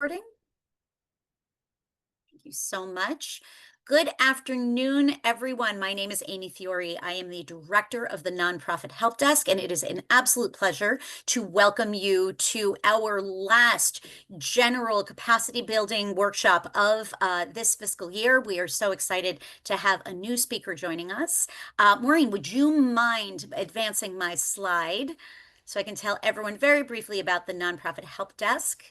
Thank you so much. Good afternoon, everyone. My name is Amy Fiore. I am the director of the nonprofit Help Desk, and it is an absolute pleasure to welcome you to our last general capacity building workshop of this fiscal year. We are so excited to have a new speaker joining us. Maureen, would you mind advancing my slide so I can tell everyone very briefly about the nonprofit Help Desk?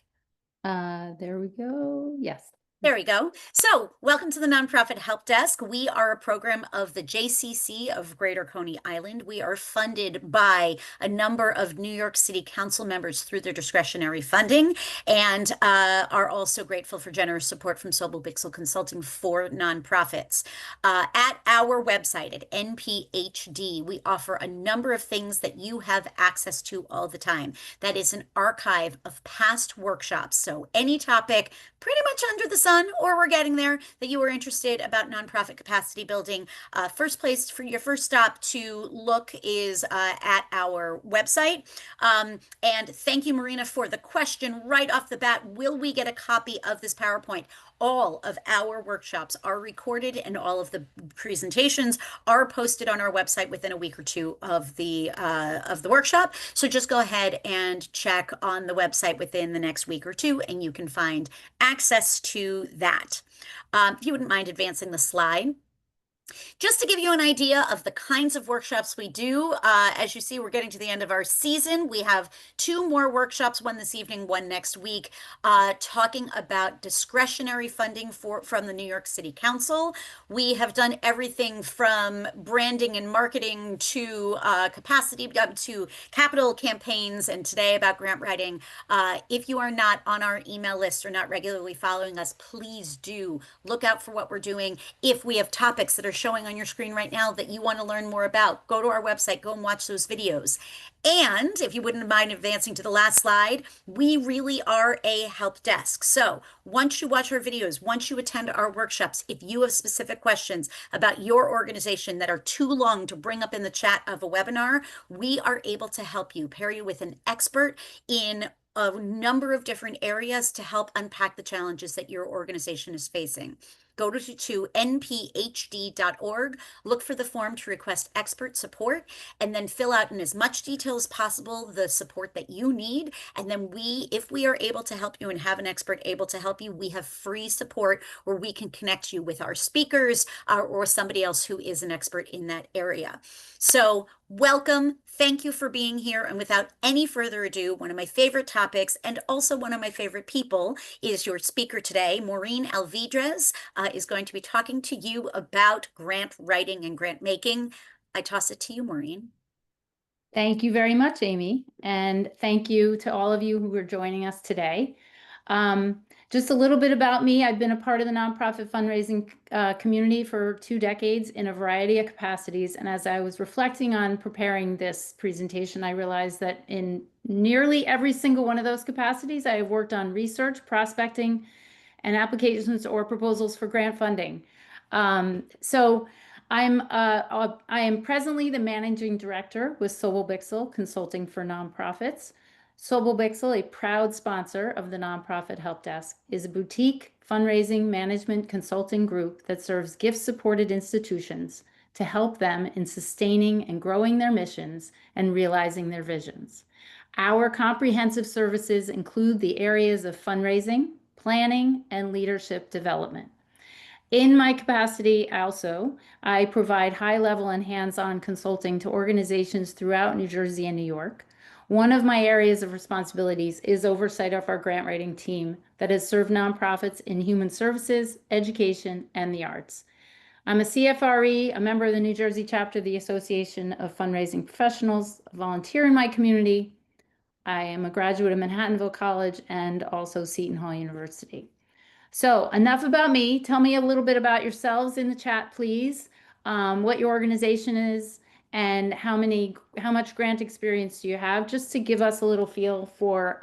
There we go. Yes. There we go. So, welcome to the Nonprofit Help Desk. We are a program of the JCC of Greater Coney Island. We are funded by a number of New York City Council members through their discretionary funding and are also grateful for generous support from Sobel Bixel Consulting for nonprofits. At our website at NPHD, we offer a number of things that you have access to all the time. That is an archive of past workshops. So, any topic pretty much under the sun, or we're getting there, that you are interested about nonprofit capacity building, first place for your first stop to look is at our website. And thank you, Marina, for the question right off the bat. Will we get a copy of this PowerPoint? All of our workshops are recorded and all of the presentations are posted on our website within a week or two of the workshop. So just go ahead and check on the website within the next week or two, and you can find access to that. If you wouldn't mind advancing the slide. Just to give you an idea of the kinds of workshops we do, as you see, we're getting to the end of our season. We have two more workshops, one this evening, one next week, talking about discretionary funding from the New York City Council. We have done everything from branding and marketing to capacity, to capital campaigns, and today about grant writing. If you are not on our email list or not regularly following us, please do look out for what we're doing. If we have topics that are showing on your screen right now that you want to learn more about, go to our website, go and watch those videos. And if you wouldn't mind advancing to the last slide, we really are a help desk. So once you watch our videos, once you attend our workshops, if you have specific questions about your organization that are too long to bring up in the chat of a webinar, we are able to help you, pair you with an expert in a number of different areas to help unpack the challenges that your organization is facing. Go to nphd.org, look for the form to request expert support, and then fill out in as much detail as possible the support that you need. And then if we are able to help you and have an expert able to help you, we have free support where we can connect you with our speakers or somebody else who is an expert in that area. So welcome. Thank you for being here. And without any further ado, one of my favorite topics and also one of my favorite people is your speaker today. Maureen Alvidrez is going to be talking to you about grant writing and grant making. I toss it to you, Maureen. Thank you very much, Amy. And thank you to all of you who are joining us today. Just a little bit about me. I've been a part of the nonprofit fundraising community for 2 decades in a variety of capacities. And as I was reflecting on preparing this presentation, I realized that in nearly every single one of those capacities, I have worked on research, prospecting, and applications or proposals for grant funding. I am presently the managing director with Sobel Bixel Consulting for Nonprofits. Sobel Bixel, a proud sponsor of the Nonprofit Help Desk, is a boutique fundraising management consulting group that serves gift-supported institutions to help them in sustaining and growing their missions and realizing their visions. Our comprehensive services include the areas of fundraising, planning, and leadership development. In my capacity also, I provide high-level and hands-on consulting to organizations throughout New Jersey and New York. One of my areas of responsibilities is oversight of our grant writing team that has served nonprofits in human services, education, and the arts. I'm a CFRE, a member of the New Jersey chapter of the Association of Fundraising Professionals, a volunteer in my community. I am a graduate of Manhattanville College and also Seton Hall University. So enough about me. Tell me a little bit about yourselves in the chat, please. What your organization is and how much grant experience do you have, just to give us a little feel for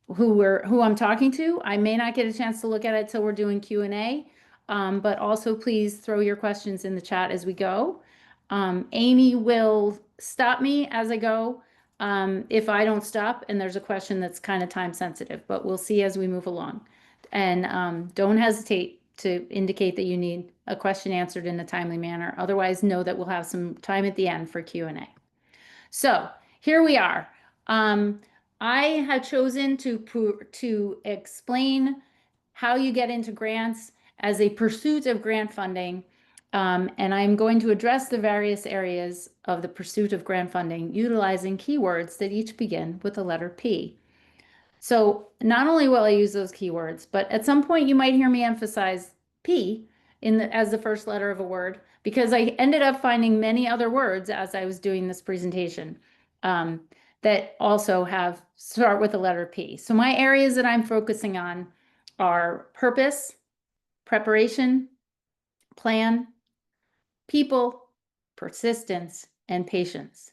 who I'm talking to. I may not get a chance to look at it till we're doing Q&A, but also please throw your questions in the chat as we go. Amy will stop me as I go if I don't stop and there's a question that's kind of time sensitive, but we'll see as we move along. And don't hesitate to indicate that you need a question answered in a timely manner. Otherwise, know that we'll have some time at the end for Q&A. So here we are. Um, I have chosen to explain how you get into grants as a pursuit of grant funding. And I'm going to address the various areas of the pursuit of grant funding utilizing keywords that each begin with the letter P. So not only will I use those keywords, but at some point you might hear me emphasize P as the first letter of a word, because I ended up finding many other words as I was doing this presentation um, that also start with the letter P. So my areas that I'm focusing on are purpose, preparation, plan, people, persistence, and patience.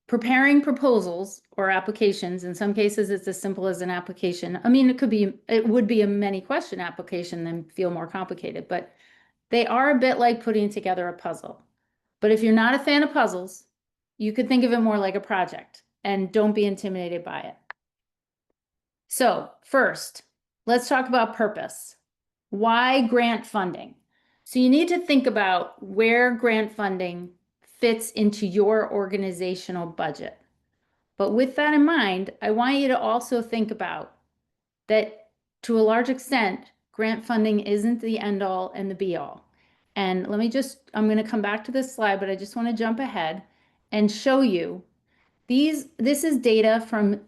Preparing proposals or applications, in some cases it's as simple as an application. I mean, it would be a many question application and feel more complicated, but they are a bit like putting together a puzzle. But if you're not a fan of puzzles, you could think of it more like a project, and don't be intimidated by it. So first, let's talk about purpose. Why grant funding? So you need to think about where grant funding fits into your organizational budget. But with that in mind, I want you to also think about that to a large extent, grant funding isn't the end all and the be all. And I'm going to come back to this slide, but I just want to jump ahead and show you this is data from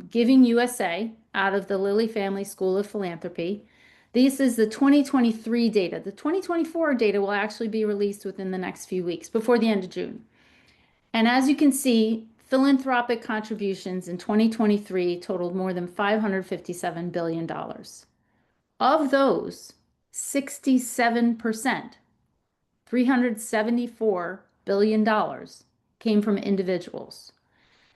Giving USA out of the Lilly Family School of Philanthropy. This is the 2023 data. The 2024 data will actually be released within the next few weeks, before the end of June. And as you can see, philanthropic contributions in 2023 totaled more than $557 billion. Of those, 67%, $374 billion, came from individuals.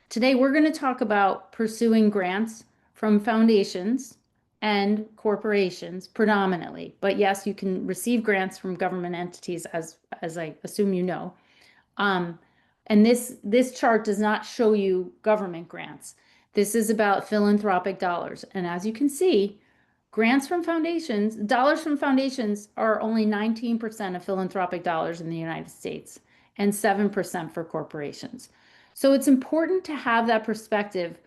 Today, we're going to talk about pursuing grants from foundations and corporations predominantly. But yes, you can receive grants from government entities, as I assume you know. And this chart does not show you government grants. This is about philanthropic dollars. And as you can see, dollars from foundations are only 19% of philanthropic dollars in the United States and 7% for corporations. So it's important to have that perspective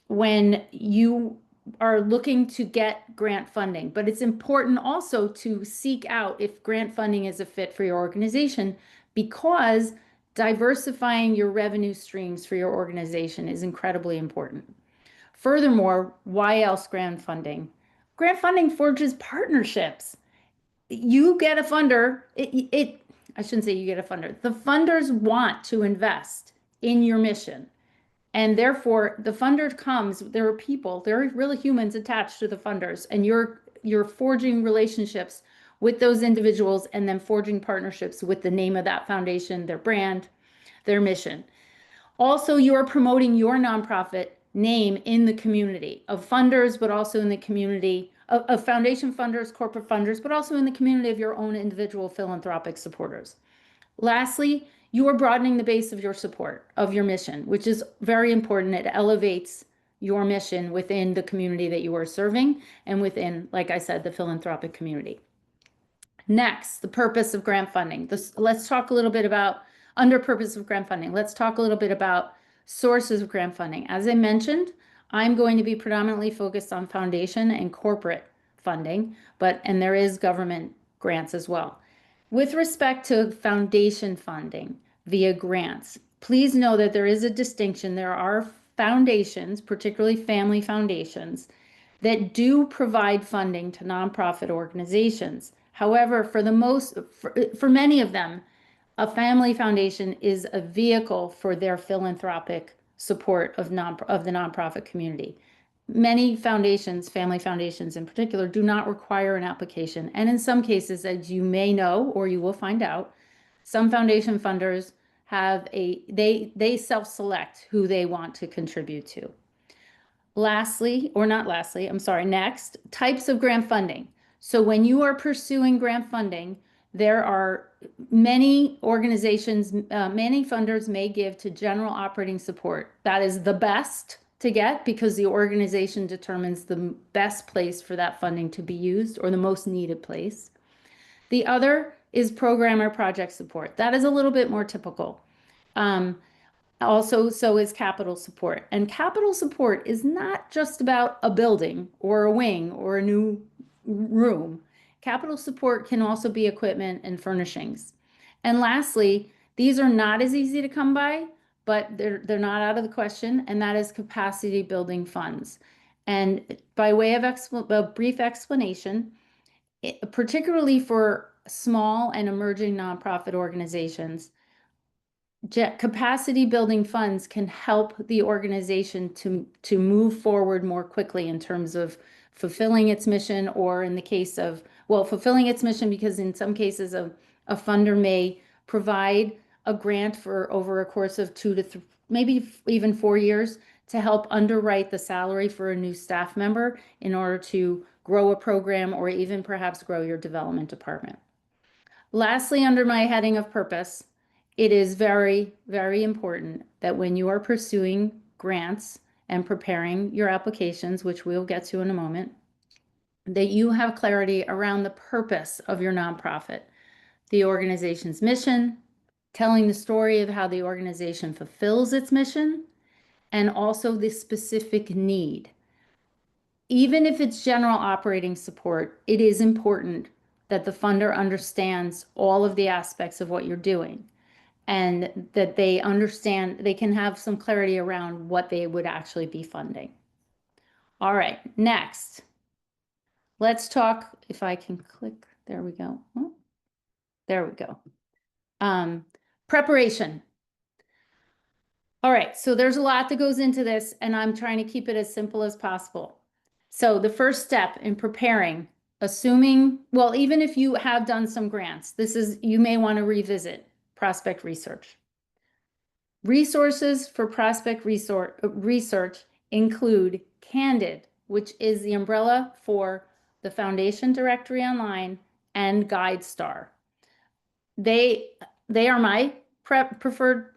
when you are looking to get grant funding, but it's important also to seek out if grant funding is a fit for your organization, because diversifying your revenue streams for your organization is incredibly important. Furthermore, why else grant funding? Grant funding forges partnerships. You get a funder, I shouldn't say you get a funder. The funders want to invest in your mission. And therefore, the funder there are really humans attached to the funders, and you're forging relationships with those individuals and then forging partnerships with the name of that foundation, their brand, their mission. Also, you are promoting your nonprofit name in the community of funders, but also in the community of foundation funders, corporate funders, but also in the community of your own individual philanthropic supporters. Lastly, you are broadening the base of your support of your mission, which is very important. It elevates your mission within the community that you are serving and within, like I said, the philanthropic community. Next, the purpose of grant funding. Let's talk a little bit about under purpose of grant funding. Let's talk a little bit about sources of grant funding. As I mentioned, I'm going to be predominantly focused on foundation and corporate funding, and there is government grants as well. With respect to foundation funding via grants, please know that there is a distinction. There are foundations, particularly family foundations, that do provide funding to nonprofit organizations. However, for many of them, a family foundation is a vehicle for their philanthropic support of the nonprofit community. Many foundations, family foundations in particular, do not require an application. And in some cases, as you may know, or you will find out, some foundation funders they self-select who they want to contribute to. Next, types of grant funding. So when you are pursuing grant funding, There are many organizations, many funders may give to general operating support. That is the best to get because the organization determines the best place for that funding to be used or the most needed place. The other is program or project support. That is a little bit more typical. Um, Also, so is capital support. And capital support is not just about a building or a wing or a new room. Capital support can also be equipment and furnishings. And lastly, these are not as easy to come by, but they're not out of the question, and that is capacity building funds. And by way of a brief explanation, particularly for small and emerging nonprofit organizations, capacity building funds can help the organization to move forward more quickly in terms of fulfilling its mission, or in the case of, well, fulfilling its mission, because in some cases a funder may provide a grant for over a course of maybe even 4 years to help underwrite the salary for a new staff member in order to grow a program or even perhaps grow your development department. Lastly, under my heading of purpose, it is very, very important that when you are pursuing grants and preparing your applications, which we'll get to in a moment, that you have clarity around the purpose of your nonprofit, the organization's mission, telling the story of how the organization fulfills its mission, and also the specific need. Even if it's general operating support, it is important that the funder understands all of the aspects of what you're doing and that they understand, they can have some clarity around what they would actually be funding. All right, next, let's talk, if I can click, there we go. Oh, there we go. Preparation. All right, so there's a lot that goes into this, and I'm trying to keep it as simple as possible. So the first step in preparing, assuming, well, even if you have done some grants, you may want to revisit prospect research. Resources for prospect research include Candid, which is the umbrella for the Foundation Directory Online, and GuideStar. They are my preferred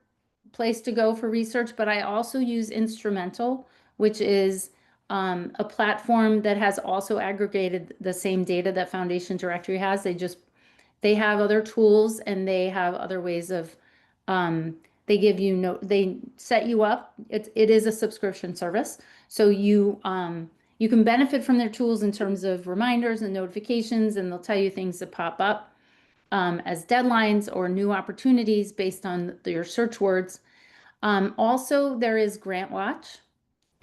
place to go for research, but I also use Instrumental, which is a platform that has also aggregated the same data that Foundation Directory has. They have other tools and they have other ways of they give you they set you up. It is a subscription service, so you can benefit from their tools in terms of reminders and notifications, and they'll tell you things that pop up as deadlines or new opportunities based on your search words. Also, there is Grant Watch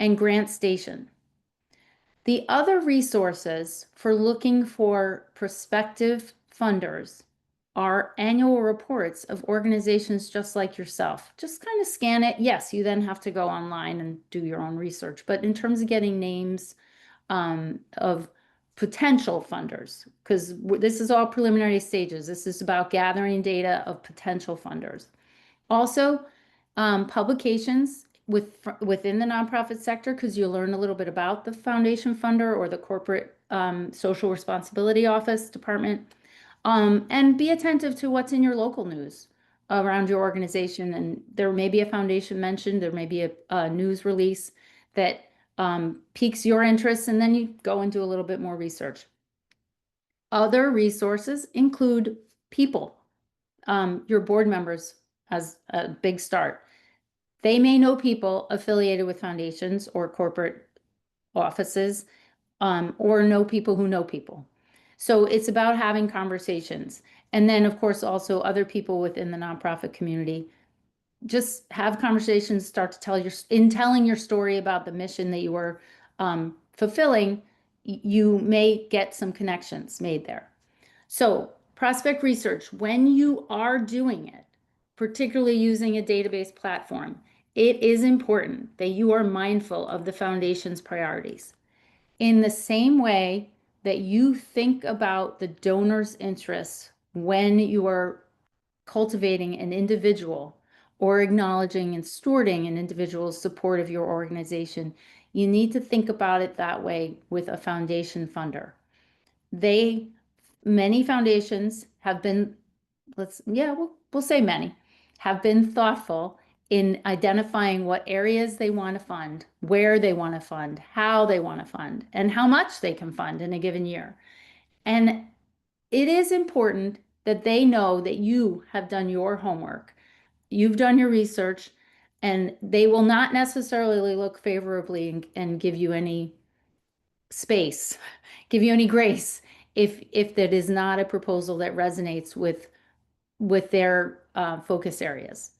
and Grant Station. The other resources for looking for prospective funders are annual reports of organizations just like yourself. Just kind of scan it. Yes, you then have to go online and do your own research. But in terms of getting names of potential funders, because this is all preliminary stages. This is about gathering data of potential funders. Also, publications within the nonprofit sector, because you learn a little bit about the foundation funder or the corporate social responsibility office department. And be attentive to what's in your local news around your organization. And there may be a foundation mentioned, there may be a news release that piques your interest, and then you go and do a little bit more research. Other resources include people, your board members as a big start. They may know people affiliated with foundations or corporate offices, or know people who know people. So it's about having conversations. And then, of course, also other people within the nonprofit community. Just have conversations, start to telling your story about the mission that you are fulfilling, you may get some connections made there. So prospect research, when you are doing it, particularly using a database platform, it is important that you are mindful of the foundation's priorities. In the same way that you think about the donor's interests when you are cultivating an individual or acknowledging and stewarding an individual's support of your organization, you need to think about it that way with a foundation funder. They many foundations have been, we'll say many, have been thoughtful in identifying what areas they want to fund, where they want to fund, how they want to fund, and how much they can fund in a given year. And it is important that they know that you have done your homework, you've done your research, and they will not necessarily look favorably and give you any space, give you any grace if that is not a proposal that resonates with their focus areas.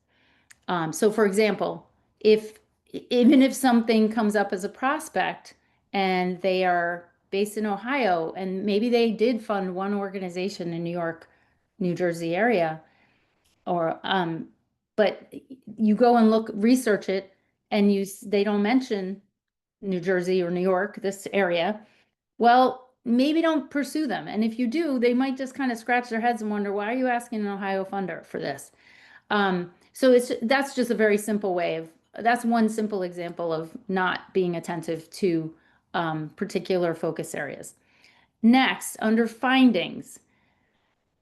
So for example, if even if something comes up as a prospect and they are based in Ohio and maybe they did fund one organization in New York, New Jersey area, or but you go and look, research it, and they don't mention New Jersey or New York, this area, well, maybe don't pursue them. And if you do, they might just kind of scratch their heads and wonder, why are you asking an Ohio funder for this? So that's just a very simple way of, that's one simple example of not being attentive to particular focus areas. Next, under findings.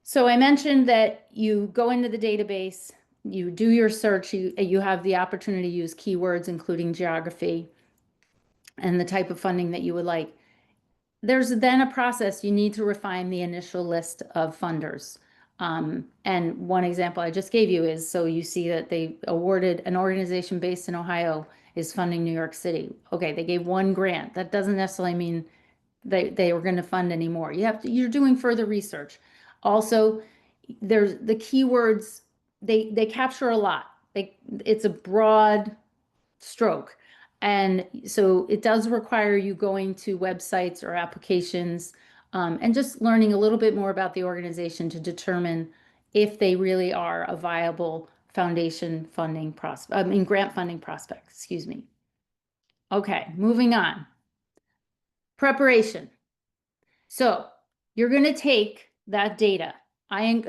So I mentioned that you go into the database, you do your search, you have the opportunity to use keywords, including geography and the type of funding that you would like. There's then a process. You need to refine the initial list of funders. And one example I just gave you is, so you see that they awarded an organization based in Ohio is funding New York City. Okay, they gave one grant. That doesn't necessarily mean they were going to fund anymore. You're doing further research. Also, there's the keywords, they capture a lot. It's a broad stroke. And so it does require you going to websites or applications and just learning a little bit more about the organization to determine if they really are a viable foundation funding prospect, grant funding prospect, excuse me. Okay, moving on. Preparation. So you're going to take that data. And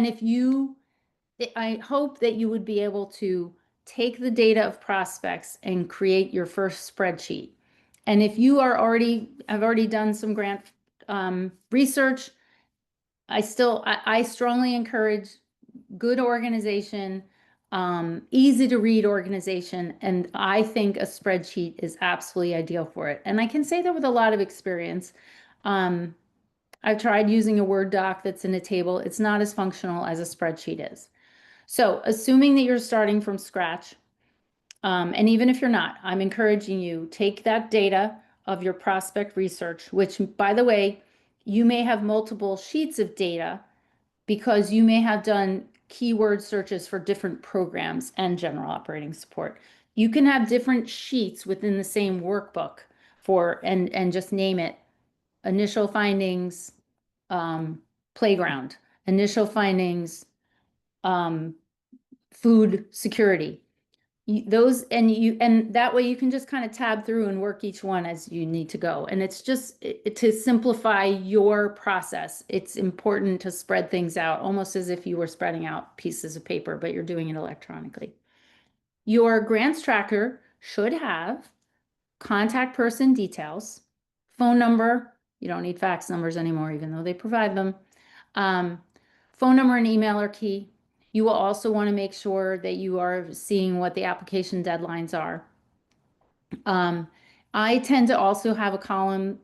if you, I hope that you would be able to take the data of prospects and create your first spreadsheet. And if you have already done some grant research, I strongly encourage good organization, easy to read organization, and I think a spreadsheet is absolutely ideal for it. And I can say that with a lot of experience. I've tried using a Word doc that's in a table. It's not as functional as a spreadsheet is. So assuming that you're starting from scratch, and even if you're not, I'm encouraging you, take that data of your prospect research, which by the way, you may have multiple sheets of data because you may have done keyword searches for different programs and general operating support. You can have different sheets within the same workbook and just name it initial findings, playground, initial findings, food security. And that way you can just kind of tab through and work each one as you need to go. And it's just to simplify your process. It's important to spread things out almost as if you were spreading out pieces of paper, but you're doing it electronically. Your grants tracker should have contact person details, phone number. You don't need fax numbers anymore, even though they provide them. Um, Phone number and email are key. You will also want to make sure that you are seeing what the application deadlines are. I tend to also have a column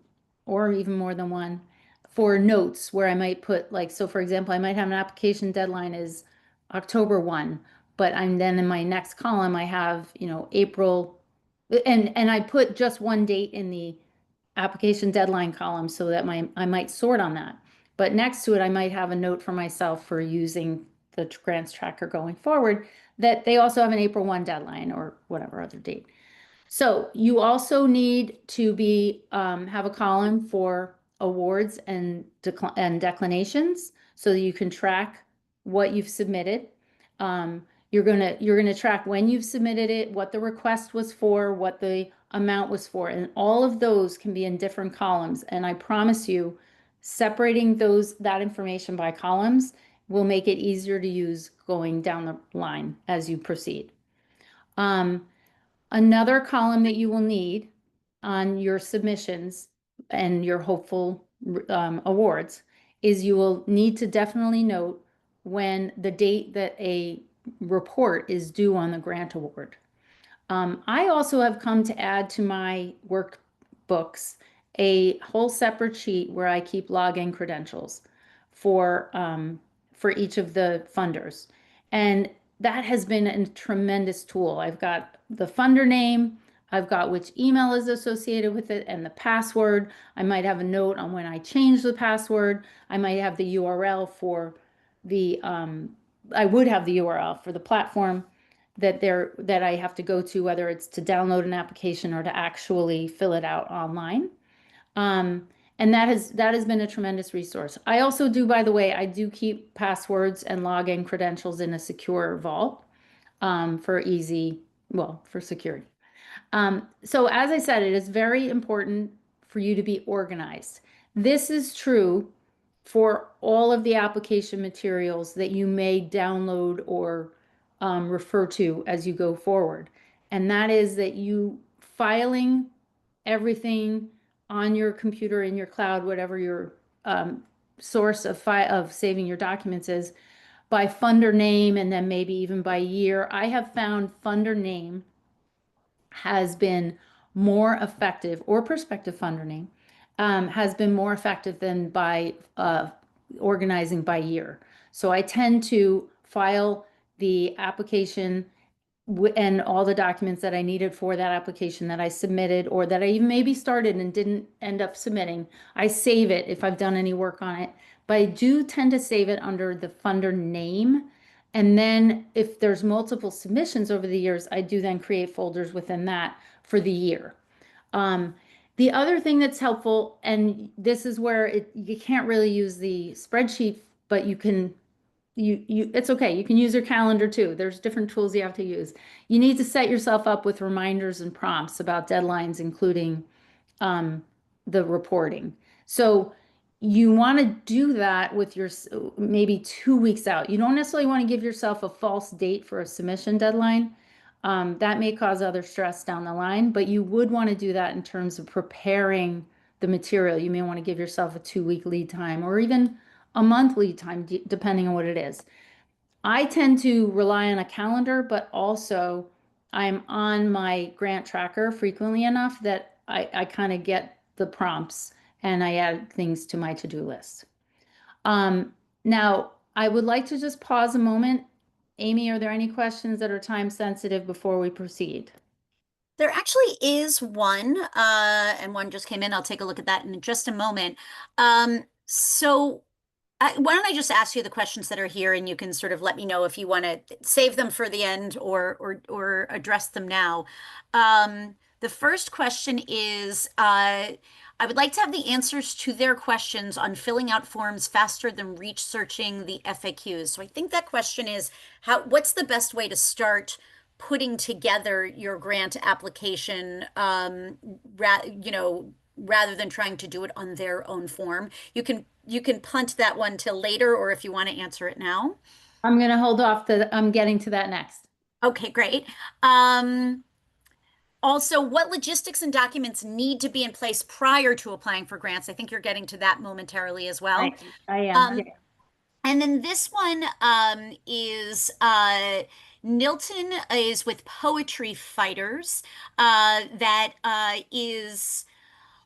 or even more than one for notes where I might put like, so for example, I might have an application deadline is October 1, but I'm then in my next column, I have, April, and I put just one date in the application deadline column so that I might sort on that. But next to it, I might have a note for myself for using the grants tracker going forward that they also have an April 1 deadline or whatever other date. So you also need to have a column for awards and declinations so that you can track what you've submitted. You're gonna track when you've submitted it, what the request was for, what the amount was for, and all of those can be in different columns. And I promise you, separating that information by columns will make it easier to use going down the line as you proceed. Another column that you will need on your submissions and your hopeful awards is you will need to definitely note when the date that a report is due on the grant award. I also have come to add to my workbooks a whole separate sheet where I keep login credentials for each of the funders. And that has been a tremendous tool. I've got the funder name, I've got which email is associated with it and the password. I might have a note on when I change the password. I might have the URL for I would have the URL for the platform that I have to go to, whether it's to download an application or to actually fill it out online. Um, and that has been a tremendous resource. I also do, by the way, I do keep passwords and login credentials in a secure vault for for security. So as I said, it is very important for you to be organized. This is true for all of the application materials that you may download or refer to as you go forward. And that is that you filing everything on your computer, in your cloud, whatever your source of saving your documents is, by funder name and then maybe even by year. I have found funder name has been more effective, or prospective funder name has been more effective than by organizing by year. So I tend to file the application and all the documents that I needed for that application that I submitted or that I even maybe started and didn't end up submitting. I save it if I've done any work on it, but I do tend to save it under the funder name. And then if there's multiple submissions over the years, I do then create folders within that for the year. Um, the other thing that's helpful, and this is where you can't really use the spreadsheet, but you can it's okay. You can use your calendar too. There's different tools you have to use. You need to set yourself up with reminders and prompts about deadlines, including um, the reporting. So you want to do that with your maybe 2 weeks out. You don't necessarily want to give yourself a false date for a submission deadline. That may cause other stress down the line, but you would want to do that in terms of preparing the material. You may want to give yourself a 2 week lead time or even a month lead time, depending on what it is. I tend to rely on a calendar, but also I'm on my grant tracker frequently enough that I kind of get the prompts and I add things to my to-do list. Now, I would like to just pause a moment. Amy, are there any questions that are time sensitive before we proceed? There actually is one, and one just came in. I'll take a look at that in just a moment. So why don't I just ask you the questions that are here, and you can sort of let me know if you want to save them for the end or address them now. The first question is, I would like to have the answers to their questions on filling out forms faster than researching the FAQs. So I think that question is what's the best way to start putting together your grant application, rather than trying to do it on their own form. You can punt that one till later, or if you want to answer it now. I'm going to hold off I'm getting to that next. Okay, great. Um, Also, what logistics and documents need to be in place prior to applying for grants? I think you're getting to that momentarily as well. I am. Um, and then this one is Nilton is with Poetry Fighters, that is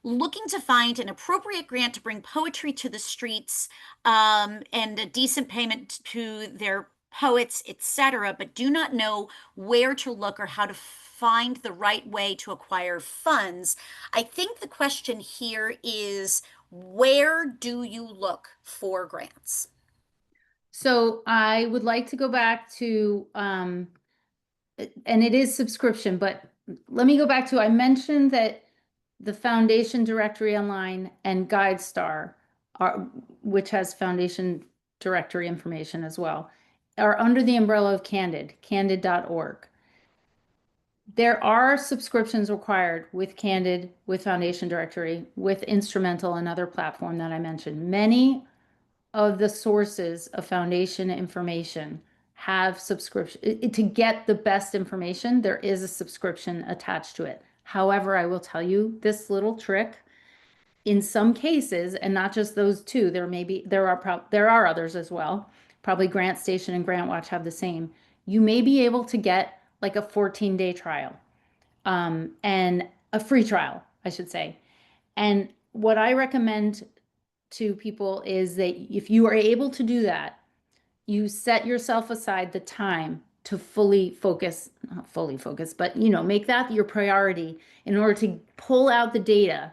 looking to find an appropriate grant to bring poetry to the streets, and a decent payment to their poets, etc., but do not know where to look or how to find the right way to acquire funds. I think the question here is, where do you look for grants? So I would like to go back to, and it is subscription, but let me go back to, I mentioned that the foundation directory online and GuideStar are, which has foundation directory information as well, are under the umbrella of candid.org. There are subscriptions required with Candid, with Foundation Directory, with Instrumental, another platform that I mentioned. Many of the sources of foundation information have subscription. To get the best information, there is a subscription attached to it. However, I will tell you this little trick. in some cases, and not just those two, there are others as well. Probably Grant Station and Grant Watch have the same. You may be able to get like a 14-day trial, and a free trial, I should say. And what I recommend to people is that if you are able to do that, you set yourself aside the time to fully focus, not fully focus, but make that your priority in order to pull out the data,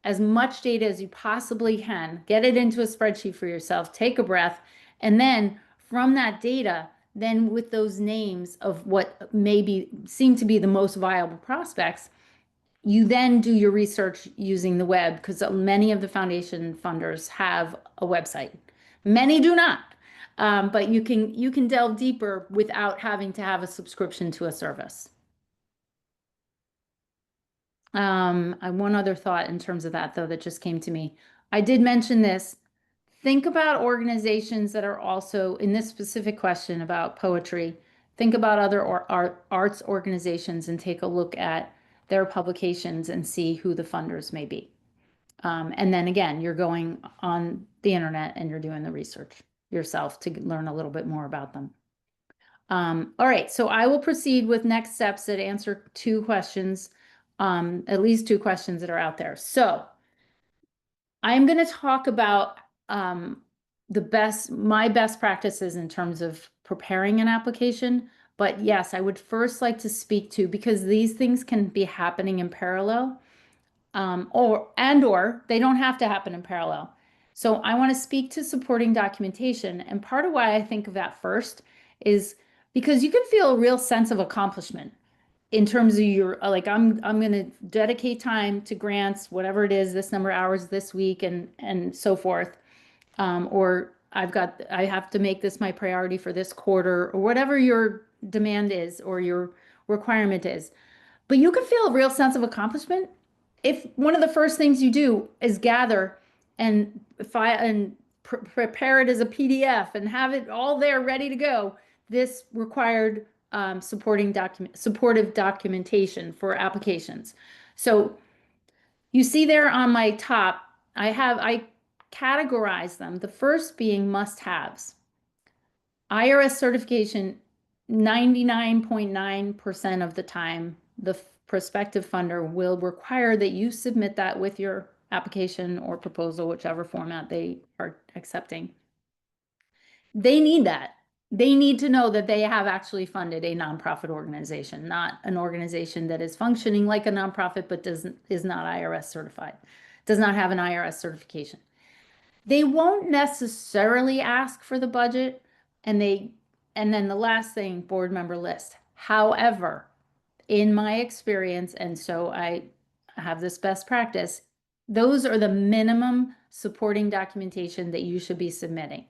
as much data as you possibly can, get it into a spreadsheet for yourself, take a breath, and then from that data, then with those names of what maybe seem to be the most viable prospects, you then do your research using the web, because many of the foundation funders have a website. Many do not. But you can delve deeper without having to have a subscription to a service. One other thought in terms of that, though, that just came to me. I did mention this. Think about organizations that are also in this specific question about poetry. Think about other arts organizations and take a look at their publications and see who the funders may be. And then again, you're going on the internet and you're doing the research yourself to learn a little bit more about them. All right, so I will proceed with next steps that answer two questions, at least two questions that are out there. So I'm going to talk about my best practices in terms of preparing an application. But yes, I would first like to speak to, because these things can be happening in parallel, or they don't have to happen in parallel. So I want to speak to supporting documentation. And part of why I think of that first is because you can feel a real sense of accomplishment in terms of your, like, I'm going to dedicate time to grants, whatever it is, this number of hours this week and so forth. Or I have to make this my priority for this quarter, or whatever your demand is or your requirement is. But you can feel a real sense of accomplishment if one of the first things you do is gather and prepare it as a PDF and have it all there ready to go. This required supportive documentation for applications. So you see there on my top, I categorize them. The first being must-haves. IRS certification, 99.9% of the time, the prospective funder will require that you submit that with your application or proposal, whichever format they are accepting. They need that. They need to know that they have actually funded a nonprofit organization, not an organization that is functioning like a nonprofit but is not IRS certified, does not have an IRS certification. They won't necessarily ask for the budget, and then the last thing, board member list. However, in my experience, and so I have this best practice, those are the minimum supporting documentation that you should be submitting.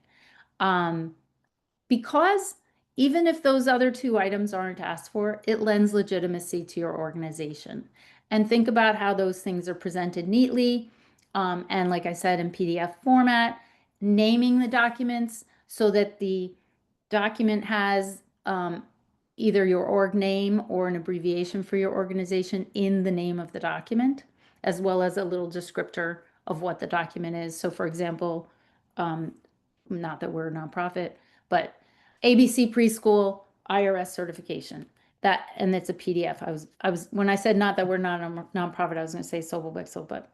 Because even if those other two items aren't asked for, it lends legitimacy to your organization. And think about how those things are presented neatly. And like I said, in PDF format, naming the documents so that the document has either your org name or an abbreviation for your organization in the name of the document, as well as a little descriptor of what the document is. So for example, not that we're a nonprofit, but ABC preschool IRS certification. And it's a PDF. When I said not that we're not a nonprofit, I was going to say Sobel Bixel, but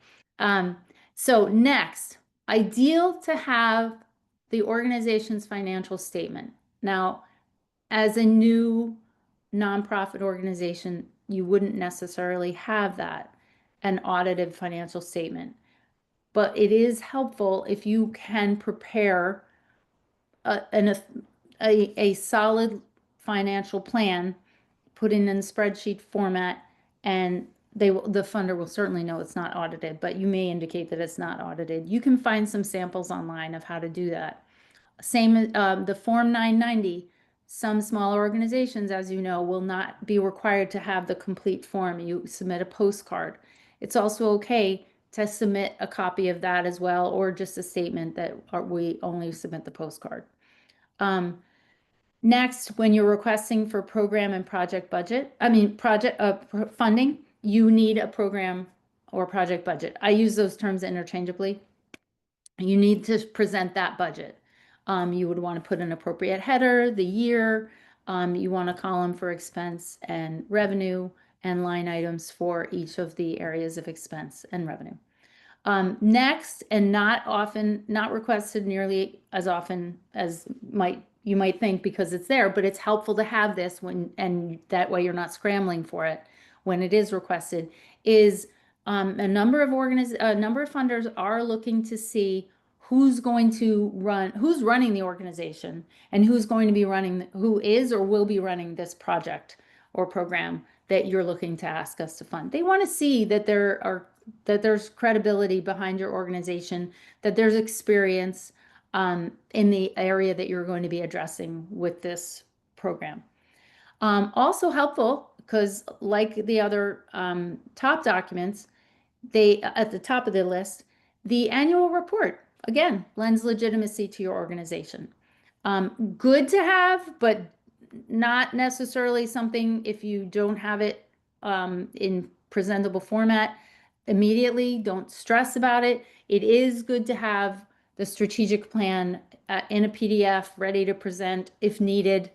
so next, ideal to have the organization's financial statement. Now, as a new nonprofit organization, you wouldn't necessarily have that, an audited financial statement. But it is helpful if you can prepare a solid financial plan, put in spreadsheet format, and the funder will certainly know it's not audited, but you may indicate that it's not audited. You can find some samples online of how to do that. Same, the Form 990, some smaller organizations, as you know, will not be required to have the complete form. You submit a postcard. It's also okay to submit a copy of that as well, or just a statement that we only submit the postcard. Next, when you're requesting for program and project funding, you need a program or project budget. I use those terms interchangeably. You need to present that budget. You would want to put an appropriate header, the year. You want a column for expense and revenue and line items for each of the areas of expense and revenue. Next, and not requested nearly as often as you might think because it's there, but it's helpful to have this and that way you're not scrambling for it when it is requested, is a number of funders are looking to see who's running the organization and who is or will be running this project or program that you're looking to ask us to fund. They want to see that there's credibility behind your organization, that there's experience in the area that you're going to be addressing with this program. Also helpful because like the other top documents, at the top of the list, the annual report, again, lends legitimacy to your organization. Good to have, but not necessarily something if you don't have it in presentable format immediately. Don't stress about it. It is good to have the strategic plan in a PDF ready to present if needed.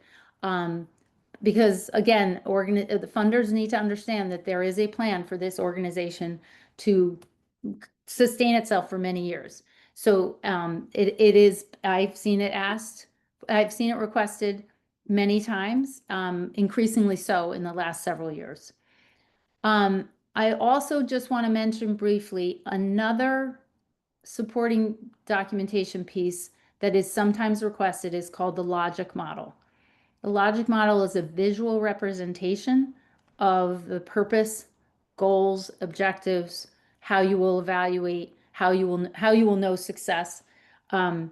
Because again, the funders need to understand that there is a plan for this organization to sustain itself for many years. So it is, I've seen it requested many times, increasingly so in the last several years. I also just want to mention briefly another supporting documentation piece that is sometimes requested is called the logic model. The logic model is a visual representation of the purpose, goals, objectives, how you will evaluate, how you will know success. And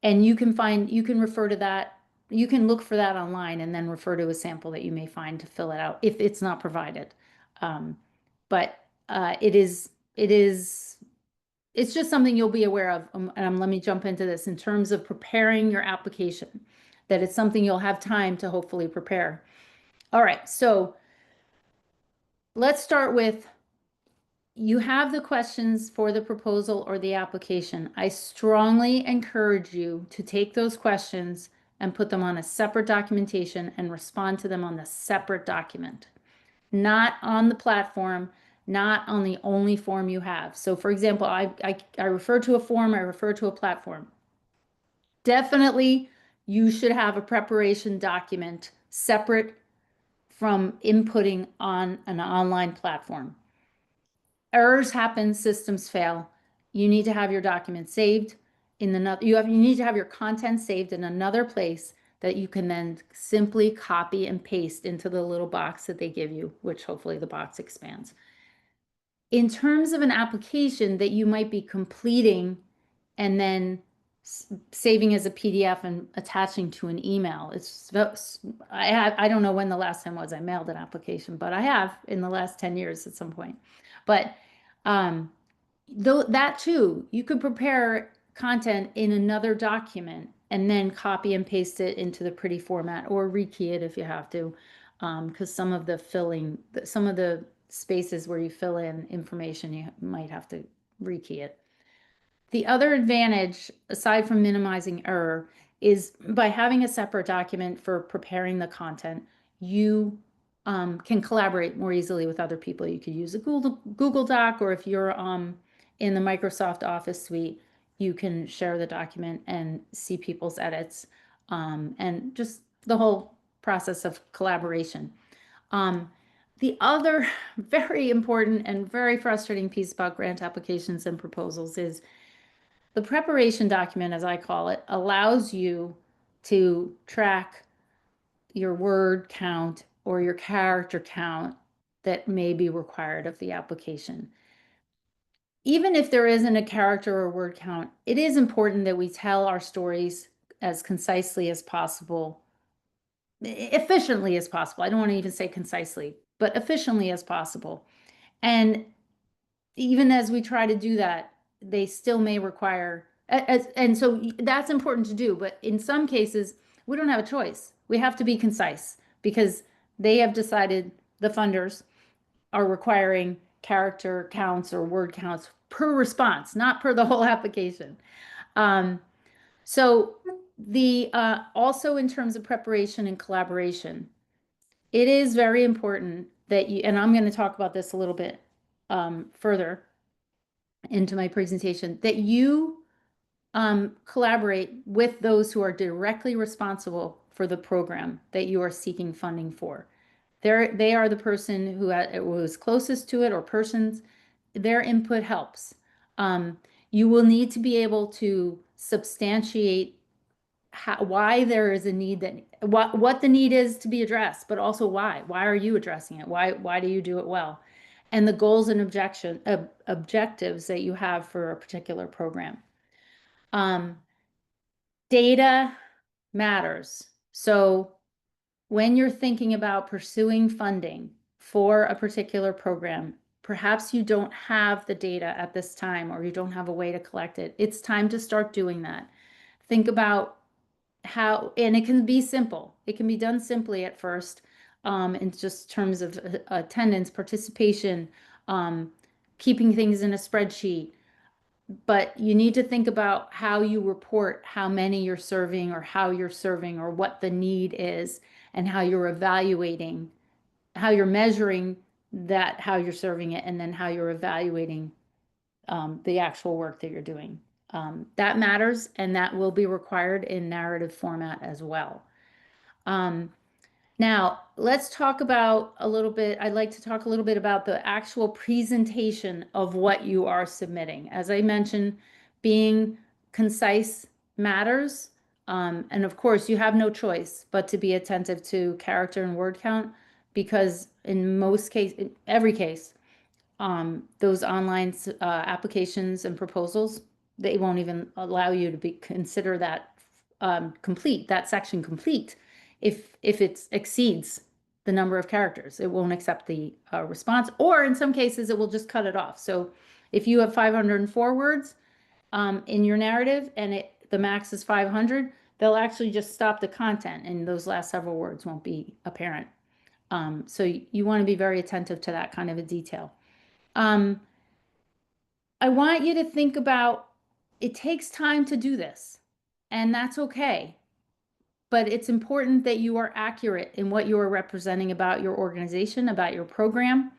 you can refer to that. You can look for that online and then refer to a sample that you may find to fill it out if it's not provided. But it's just something you'll be aware of. Let me jump into this in terms of preparing your application, that it's something you'll have time to hopefully prepare. All right, so let's start with, you have the questions for the proposal or the application. I strongly encourage you to take those questions and put them on a separate documentation and respond to them on the separate document, not on the platform, not on the only form you have. So for example, I refer to a form, I refer to a platform. Definitely, you should have a preparation document separate from inputting on an online platform. Errors happen, systems fail. You need to have your document saved in another, you need to have your content saved in another place that you can then simply copy and paste into the little box that they give you, which hopefully the box expands. In terms of an application that you might be completing and then saving as a PDF and attaching to an email. I don't know when the last time was I mailed an application, but I have in the last 10 years at some point. But though that too, you could prepare content in another document and then copy and paste it into the pretty format or rekey it if you have to, because some of the spaces where you fill in information, you might have to rekey it. The other advantage, aside from minimizing error, is by having a separate document for preparing the content, you can collaborate more easily with other people. You could use a Google Doc, or if you're in the Microsoft Office suite, you can share the document and see people's edits, and just the whole process of collaboration. The other very important and very frustrating piece about grant applications and proposals is the preparation document, as I call it, allows you to track your word count or your character count that may be required of the application. Even if there isn't a character or word count, it is important that we tell our stories as concisely as possible, efficiently as possible. I don't want to even say concisely, but efficiently as possible. And even as we try to do that, they still may require, and so that's important to do. But in some cases, we don't have a choice. We have to be concise because they have decided, the funders are requiring character counts or word counts per response, not per the whole application. Um, so the also in terms of preparation and collaboration, it is very important that you, and I'm going to talk about this a little bit further into my presentation, that you collaborate with those who are directly responsible for the program that you are seeking funding for. They are the person who was closest to it, or persons. Their input helps. You will need to be able to substantiate why there is a need, that what the need is to be addressed, but also why are you addressing it? Why do you do it well? And the goals and objectives that you have for a particular program. Um, Data matters. So when you're thinking about pursuing funding for a particular program, perhaps you don't have the data at this time, or you don't have a way to collect it. It's time to start doing that. Think about how, and it can be simple. It can be done simply at first, in just terms of attendance, participation, keeping things in a spreadsheet. But you need to think about how you report how many you're serving, or how you're serving, or what the need is, and how you're evaluating, how you're measuring that, how you're serving it, and then how you're evaluating the actual work that you're doing. That matters, and that will be required in narrative format as well. Now, let's talk about a little bit, I'd like to talk a little bit about the actual presentation of what you are submitting. As I mentioned, being concise matters. And of course, you have no choice but to be attentive to character and word count, because in most cases, in every case, those online applications and proposals, they won't even allow you to consider that complete, that section complete, if it exceeds the number of characters. It won't accept the response, or in some cases, it will just cut it off. So if you have 504 words in your narrative, and the max is 500, they'll actually just stop the content, and those last several words won't be apparent. So you want to be very attentive to that kind of a detail. I want you to think about, it takes time to do this, and that's okay. But it's important that you are accurate in what you are representing about your organization, about your program,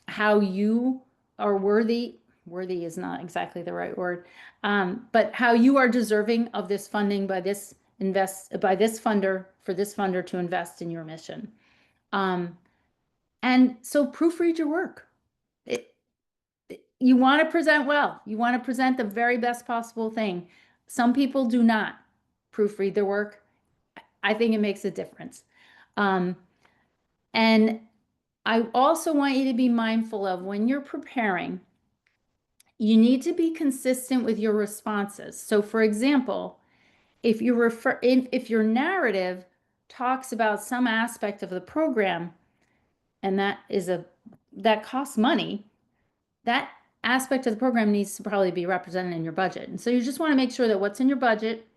how you are worthy. Worthy is not exactly the right word, but how you are deserving of this funding by this funder, for this funder to invest in your mission. And so proofread your work. You want to present well. You want to present the very best possible thing. Some people do not proofread their work. I think it makes a difference. And I also want you to be mindful of, when you're preparing, you need to be consistent with your responses. So for example, if your narrative talks about some aspect of the program, and that costs money, that aspect of the program needs to probably be represented in your budget. And so you just want to make sure that what's in your budget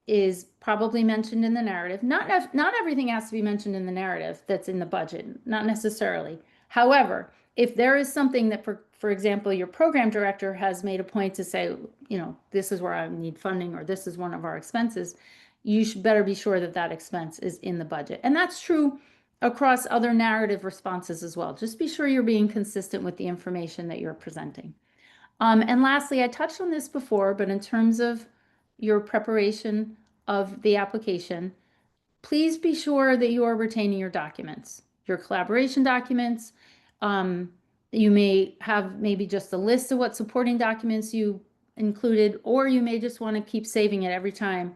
is probably mentioned in the narrative. Not everything has to be mentioned in the narrative that's in the budget, not necessarily. However, if there is something that, for example, your program director has made a point to say, this is where I need funding, or this is one of our expenses, you should better be sure that that expense is in the budget. And that's true across other narrative responses as well. Just be sure you're being consistent with the information that you're presenting. And lastly, I touched on this before, but in terms of your preparation of the application, please be sure that you are retaining your documents, your collaboration documents. You may have maybe just a list of what supporting documents you included, or you may just want to keep saving it every time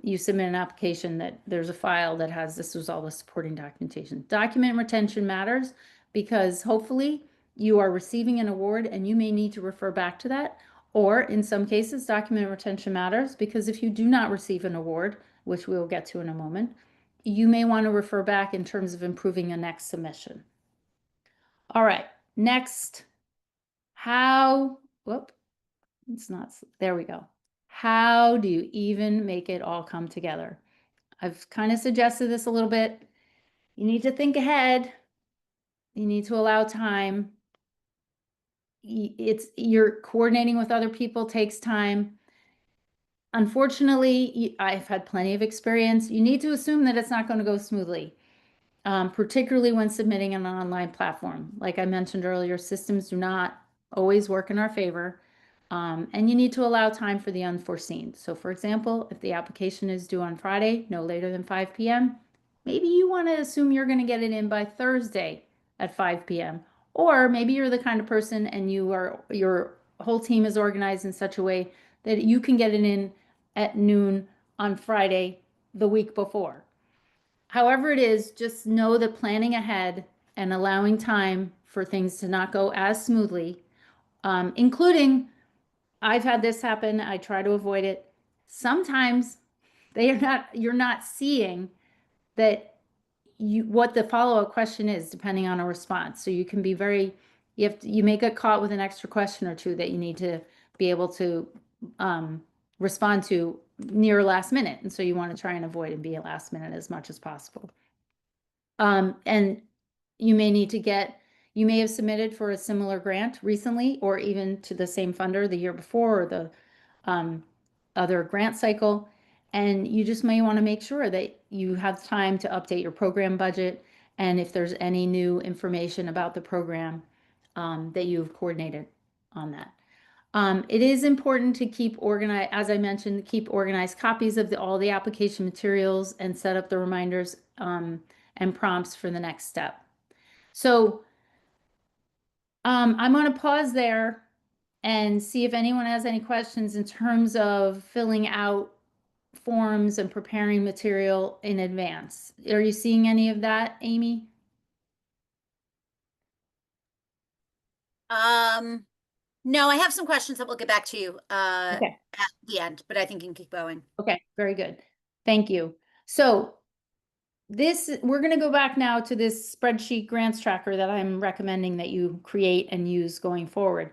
you submit an application, that there's a file that has, this was all the supporting documentation. Document retention matters, because hopefully you are receiving an award and you may need to refer back to that. Or in some cases, document retention matters because if you do not receive an award, which we'll get to in a moment, you may want to refer back in terms of improving a next submission. All right, next, there we go. How do you even make it all come together? I've kind of suggested this a little bit. You need to think ahead. You need to allow time. you're coordinating with other people takes time. Unfortunately, I've had plenty of experience. You need to assume that it's not going to go smoothly, particularly when submitting on an online platform. Like I mentioned earlier, systems do not always work in our favor, and you need to allow time for the unforeseen. So, for example, if the application is due on Friday, no later than 5 p.m., maybe you want to assume you're going to get it in by Thursday at 5 p.m. Or maybe you're the kind of person and your whole team is organized in such a way that you can get it in at noon on Friday the week before. However it is, just know that planning ahead and allowing time for things to not go as smoothly, including I've had this happen, I try to avoid it. Sometimes you're not seeing that what the follow-up question is depending on a response. So you can be you may get caught with an extra question or two that you need to be able to respond to near last minute. And so you want to try and avoid and be at last minute as much as possible. And you may have submitted for a similar grant recently, or even to the same funder the year before, or the other grant cycle. And you just may want to make sure that you have time to update your program budget. And if there's any new information about the program, that you've coordinated on that. It is important to keep organized, as I mentioned, keep organized copies of all the application materials and set up the reminders and prompts for the next step. So I'm going to pause there and see if anyone has any questions in terms of filling out forms and preparing material in advance. Are you seeing any of that, Amy? No, I have some questions that we'll get back to you Okay. at the end, but I think you can keep going. Okay, very good. Thank you. So we're going to go back now to this spreadsheet grants tracker that I'm recommending that you create and use going forward.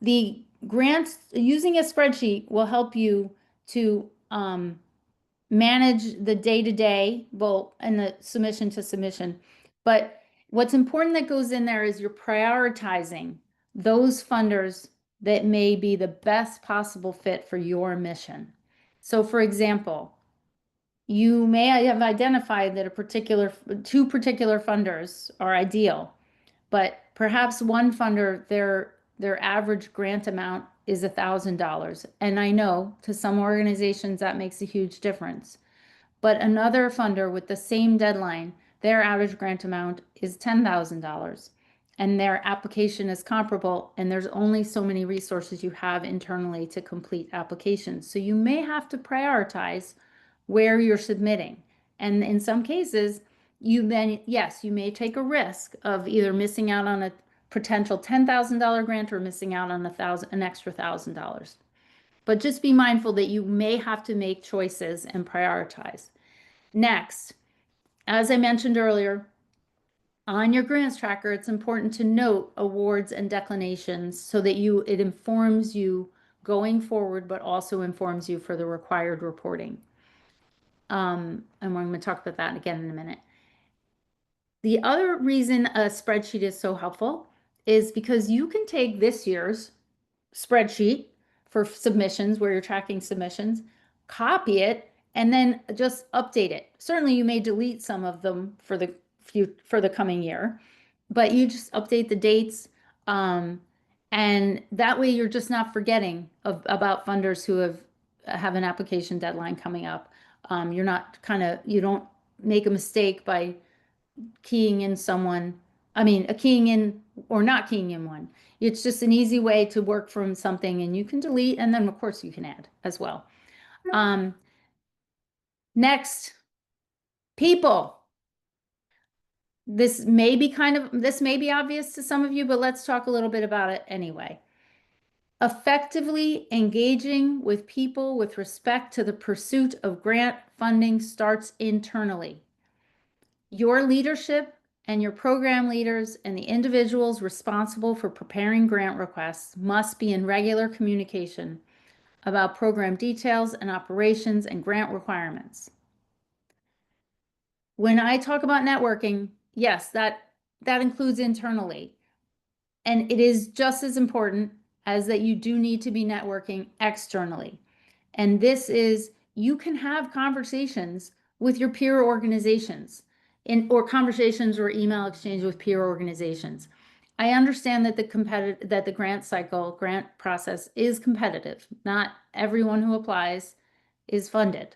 The grants, using a spreadsheet will help you to manage the day-to-day, well, and the submission to submission. But what's important that goes in there is you're prioritizing those funders that may be the best possible fit for your mission. So for example, you may have identified that two particular funders are ideal, but perhaps one funder, their average grant amount is $1,000. And I know to some organizations that makes a huge difference. But another funder with the same deadline, their average grant amount is $10,000 and their application is comparable, and there's only so many resources you have internally to complete applications. So you may have to prioritize where you're submitting. And in some cases, yes, you may take a risk of either missing out on a potential $10,000 grant or missing out on an extra $1,000. But just be mindful that you may have to make choices and prioritize. Next, as I mentioned earlier, on your grants tracker, it's important to note awards and declinations so that it informs you going forward, but also informs you for the required reporting. And we're going to talk about that again in a minute. The other reason a spreadsheet is so helpful is because you can take this year's spreadsheet for submissions where you're tracking submissions, copy it, and then just update it. Certainly you may delete some of them for the coming year, but you just update the dates. And that way you're just not forgetting about funders who have an application deadline coming up. You don't make a mistake by keying in keying in or not keying in one. It's just an easy way to work from something, and you can delete, and then of course you can add as well. Next, people. This may be obvious to some of you, but let's talk a little bit about it anyway. Effectively engaging with people with respect to the pursuit of grant funding starts internally. Your leadership and your program leaders and the individuals responsible for preparing grant requests must be in regular communication about program details and operations and grant requirements. When I talk about networking, yes, that includes internally. And it is just as important as that you do need to be networking externally. And this is, you can have conversations with your peer organizations or conversations or email exchange with peer organizations. I understand that the grant process is competitive. Not everyone who applies is funded.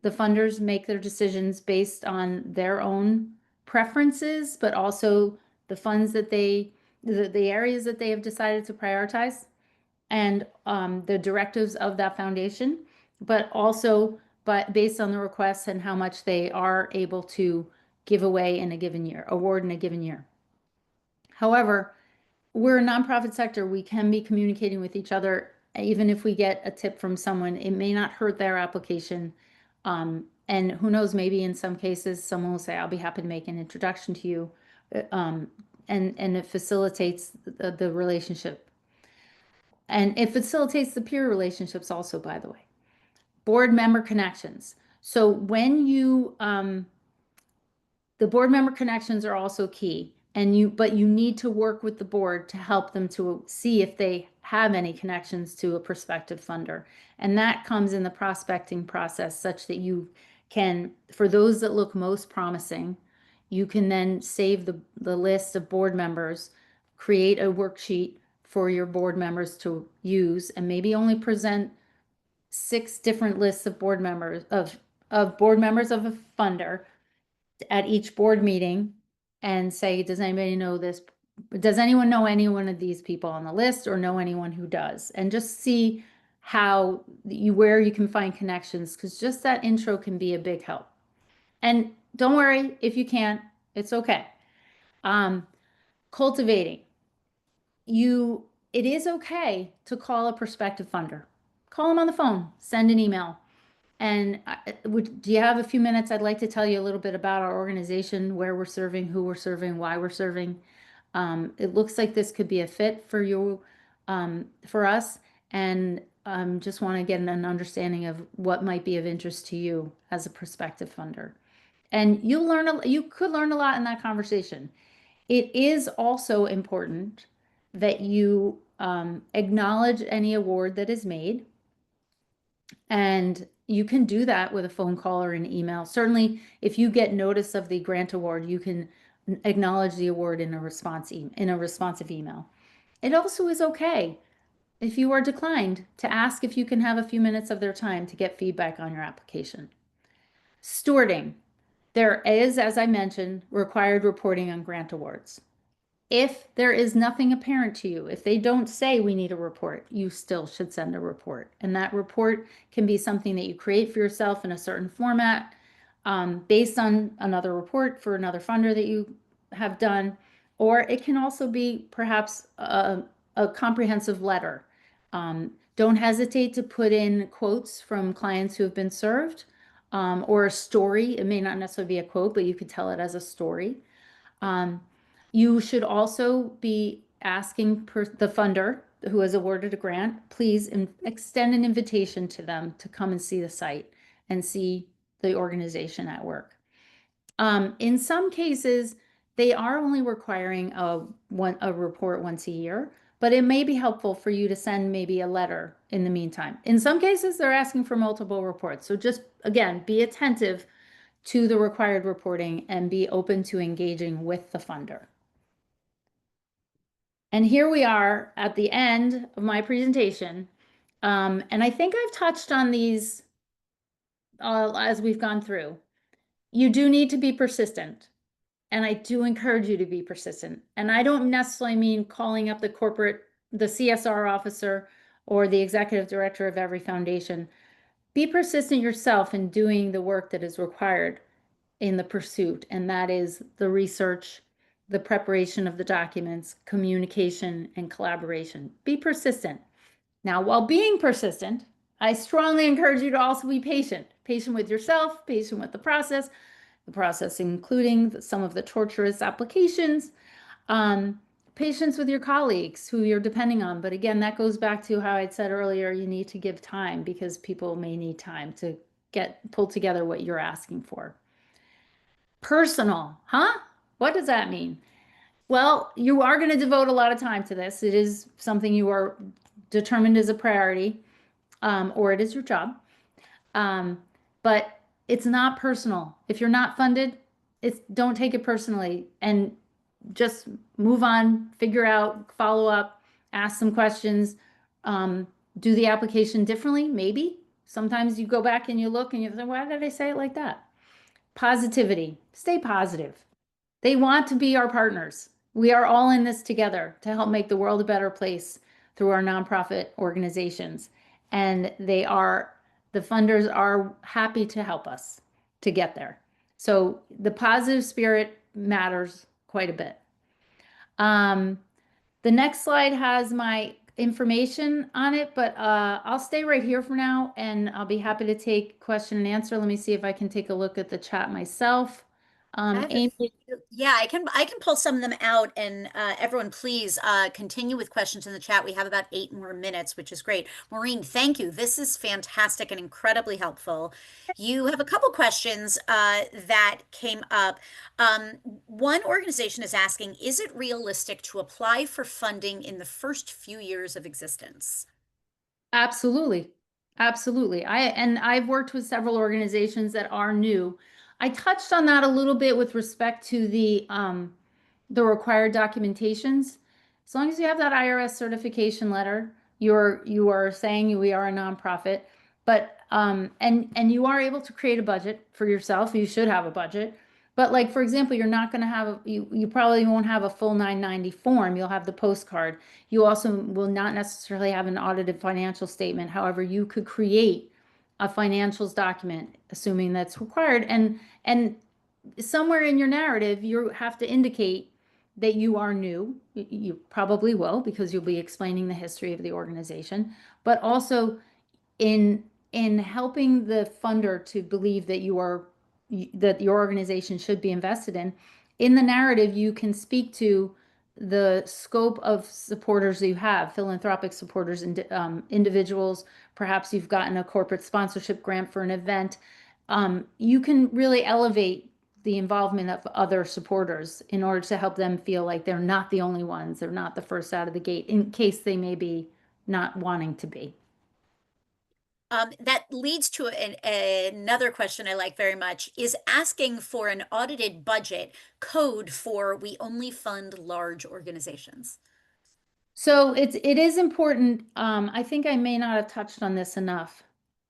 The funders make their decisions based on their own preferences, but also the funds that the areas that they have decided to prioritize and the directives of that foundation, but also based on the requests and how much they are able to give away in a given year, award in a given year. However, we're a nonprofit sector. We can be communicating with each other. Even if we get a tip from someone, it may not hurt their application. And who knows, maybe in some cases, someone will say, I'll be happy to make an introduction to you. Um, and it facilitates the relationship. And it facilitates the peer relationships also, by the way. Board member connections. So when you, the board member connections are also key. But you need to work with the board to help them to see if they have any connections to a prospective funder. And that comes in the prospecting process such that you can, for those that look most promising, you can then save the list of board members, create a worksheet for your board members to use, and maybe only present 6 different lists of board members of board members of a funder at each board meeting and say, does anybody know this? Does anyone know any one of these people on the list or know anyone who does? And just see where you can find connections, because just that intro can be a big help. And don't worry if you can't, it's okay. Cultivating. It is okay to call a prospective funder. Call them on the phone, send an email. And do you have a few minutes? I'd like to tell you a little bit about our organization, where we're serving, who we're serving, why we're serving. It looks like this could be a fit for you, for us, and just want to get an understanding of what might be of interest to you as a prospective funder. And you could learn a lot in that conversation. It is also important that you acknowledge any award that is made. And you can do that with a phone call or an email. Certainly, if you get notice of the grant award, you can acknowledge the award in a responsive email. It also is okay if you are declined to ask if you can have a few minutes of their time to get feedback on your application. Stewarding. There is, as I mentioned, required reporting on grant awards. If there is nothing apparent to you, if they don't say we need a report, you still should send a report. And that report can be something that you create for yourself in a certain format, based on another report for another funder that you have done. Or it can also be perhaps a comprehensive letter. Don't hesitate to put in quotes from clients who have been served, or a story. It may not necessarily be a quote, but you could tell it as a story. You should also be asking the funder who has awarded a grant, please extend an invitation to them to come and see the site and see the organization at work. In some cases, they are only requiring a report once a year, but it may be helpful for you to send maybe a letter in the meantime. In some cases, they're asking for multiple reports. So just, again, be attentive to the required reporting and be open to engaging with the funder. And here we are at the end of my presentation. And I think I've touched on these as we've gone through. You do need to be persistent. And I do encourage you to be persistent. And I don't necessarily mean calling up the CSR officer or the executive director of every foundation. Be persistent yourself in doing the work that is required in the pursuit, and that is the research, the preparation of the documents, communication, and collaboration. Be persistent. Now, while being persistent, I strongly encourage you to also be patient. Patient with yourself, patient with the process including some of the torturous applications, patience with your colleagues who you're depending on. But again, that goes back to how I'd said earlier, you need to give time because people may need time to pull together what you're asking for. Personal, huh? What does that mean? Well, you are going to devote a lot of time to this. It is something you are determined as a priority, or it is your job. Um, but it's not personal. If you're not funded, don't take it personally and just move on, figure out, follow up, ask some questions, um, do the application differently, maybe. Sometimes you go back and you look and you think, why did I say it like that? Positivity. Stay positive. They want to be our partners. We are all in this together to help make the world a better place through our nonprofit organizations. And the funders are happy to help us to get there. So the positive spirit matters quite a bit. Um, the next slide has my information on it, but I'll stay right here for now and I'll be happy to take question and answer. Let me see if I can take a look at the chat myself. I have a Amy, yeah, I can pull some of them out and everyone please continue with questions in the chat. We have about 8 more minutes, which is great. Maureen, thank you. This is fantastic and incredibly helpful. You have a couple questions that came up. One organization is asking, is it realistic to apply for funding in the first few years of existence? absolutely. Absolutely. I've worked with several organizations that are new. I touched on that a little bit with respect to the required documentations. As long as you have that IRS certification letter, you are saying we are a nonprofit, but and you are able to create a budget for yourself. You should have a budget. But like for example, you're not going to have you probably won't have a full 990 form. You'll have the postcard. You also will not necessarily have an audited financial statement. However, you could create a financials document, assuming that's required. And somewhere in your narrative, you have to indicate that you are new. You probably will because you'll be explaining the history of the organization, but also in helping the funder to believe that that your organization should be invested in the narrative, you can speak to the scope of supporters that you have, philanthropic supporters and individuals. Perhaps you've gotten a corporate sponsorship grant for an event. You can really elevate the involvement of other supporters in order to help them feel like they're not the only ones, they're not the first out of the gate, in case they may be not wanting to be. That leads to another question I like very much is asking for an audited budget code for we only fund large organizations. So it is important. I think I may not have touched on this enough.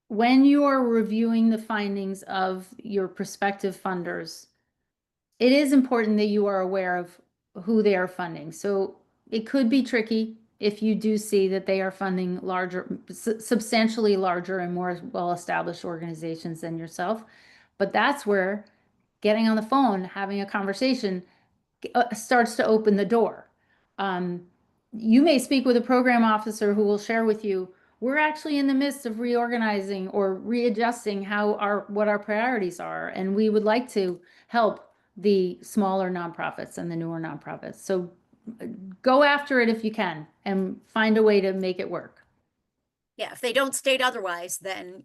When you are reviewing the findings of your prospective funders, it is important that you are aware of who they are funding. So it could be tricky if you do see that they are funding larger, substantially larger and more well-established organizations than yourself. But that's where getting on the phone, having a conversation starts to open the door. Um, you may speak with a program officer who will share with you, we're actually in the midst of reorganizing or readjusting what our priorities are, and we would like to help the smaller nonprofits and the newer nonprofits. So go after it if you can and find a way to make it work. Yeah, if they don't state otherwise, then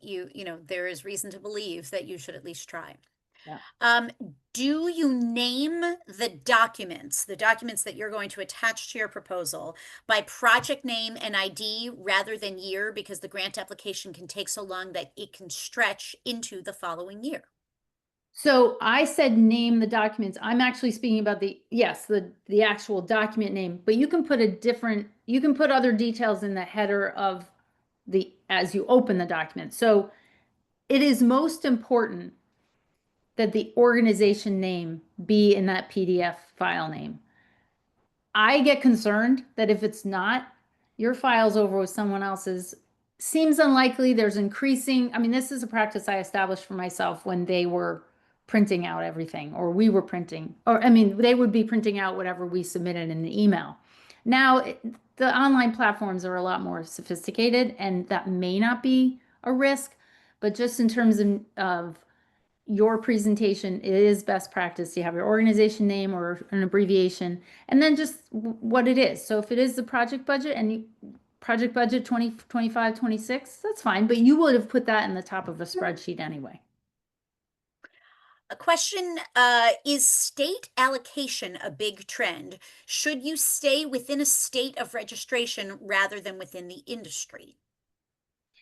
there is reason to believe that you should at least try. Yeah. Um, do you name the documents that you're going to attach to your proposal by project name and ID rather than year because the grant application can take so long that it can stretch into the following year? So I said name the documents. I'm actually speaking about the actual document name, but you can put other details in the header of as you open the document. So it is most important that the organization name be in that PDF file name. I get concerned that if it's not, your file's over with someone else's. Seems unlikely. There's increasing. I mean, this is a practice I established for myself when they were printing out everything, or we were printing, or I mean, they would be printing out whatever we submitted in the email. Now, the online platforms are a lot more sophisticated, and that may not be a risk, but just in terms of your presentation, it is best practice. You have your organization name or an abbreviation, and then just what it is. So if it is the project budget and project budget 2025, 26, that's fine, but you would have put that in the top of a spreadsheet anyway. A question, is state allocation a big trend? Should you stay within a state of registration rather than within the industry?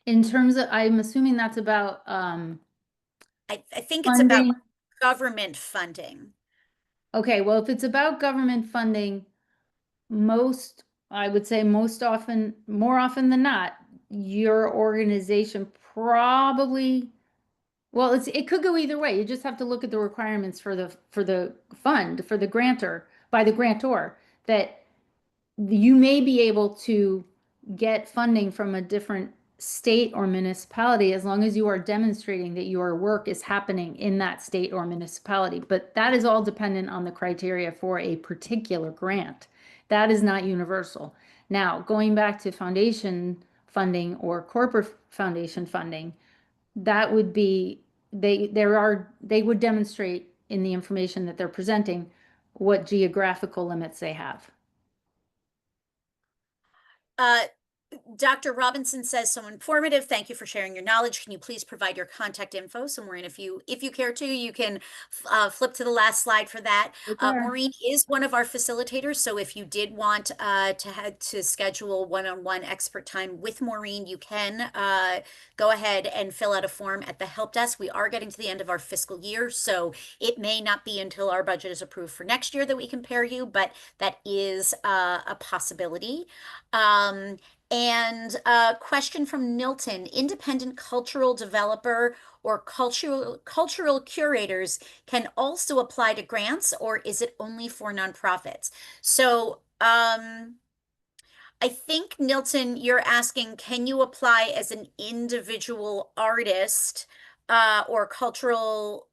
In terms of, I'm assuming that's about I think it's about funding. government funding. Okay, well, if it's about government funding, I would say most often, more often than not, your organization probably, well, it could go either way. You just have to look at the requirements for the fund, for the grantor, by the grantor, that you may be able to get funding from a different state or municipality as long as you are demonstrating that your work is happening in that state or municipality. But that is all dependent on the criteria for a particular grant. That is not universal. Now, going back to foundation funding or corporate foundation funding, that would be, they would demonstrate in the information that they're presenting what geographical limits they have. Uh, Dr. Robinson says, so informative. Thank you for sharing your knowledge. Can you please provide your contact info? So Maureen, if you care to, you can flip to the last slide for that. Right there. Maureen is one of our facilitators. So if you did want to schedule one-on-one expert time with Maureen, you can go ahead and fill out a form at the help desk. We are getting to the end of our fiscal year, so it may not be until our budget is approved for next year that we can pair you, but that is a possibility. And a question from Nilton, independent cultural developer or cultural curators can also apply to grants, or is it only for nonprofits? So, I think Nilton, you're asking, can you apply as an individual artist, or cultural,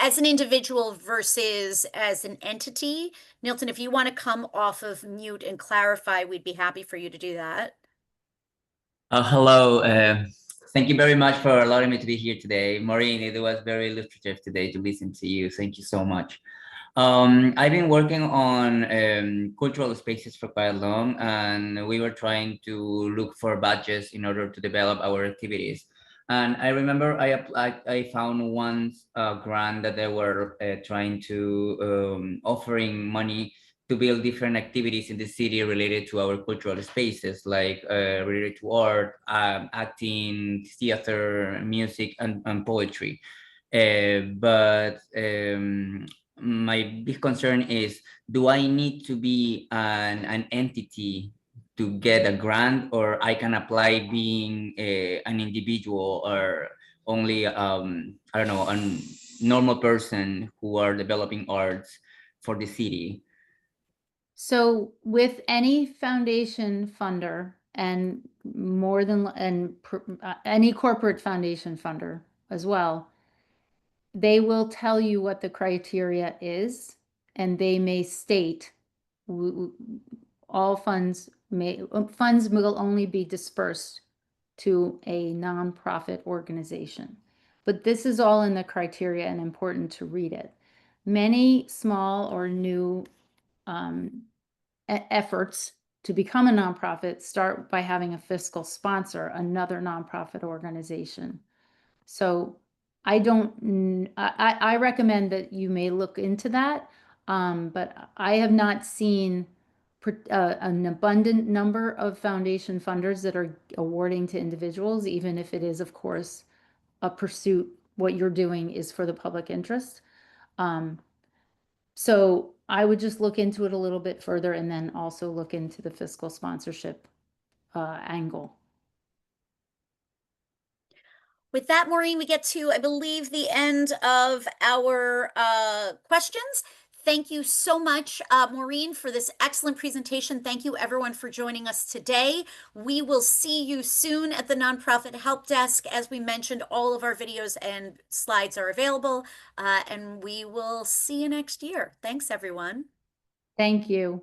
as an individual versus as an entity? Nilton, if you want to come off of mute and clarify, we'd be happy for you to do that. Hello. Thank you very much for allowing me to be here today. Maureen, it was very illustrative today to listen to you. Thank you so much. I've been working on cultural spaces for quite long, and we were trying to look for budgets in order to develop our activities. And I remember I found one grant that they were trying to offering money to build different activities in the city related to our cultural spaces, like related to art, acting, theater, music, and poetry. But my big concern is, do I need to be an entity to get a grant, or I can apply being an individual, or only I don't know, a normal person who are developing arts for the city? So with any foundation funder and more than, any corporate foundation funder as well, they will tell you what the criteria is, and they may state all funds will only be dispersed to a nonprofit organization. But this is all in the criteria and important to read it. Many small or new efforts to become a nonprofit start by having a fiscal sponsor, another nonprofit organization. So I recommend that you may look into that, but I have not seen an abundant number of foundation funders that are awarding to individuals, even if it is, of course, a pursuit. What you're doing is for the public interest. So I would just look into it a little bit further, and then also look into the fiscal sponsorship angle. With that, Maureen, we get to, I believe, the end of our questions. Thank you so much, Maureen, for this excellent presentation. Thank you, everyone, for joining us today. We will see you soon at the Nonprofit Help Desk. As we mentioned, all of our videos and slides are available, and we will see you next year. Thanks, everyone. Thank you.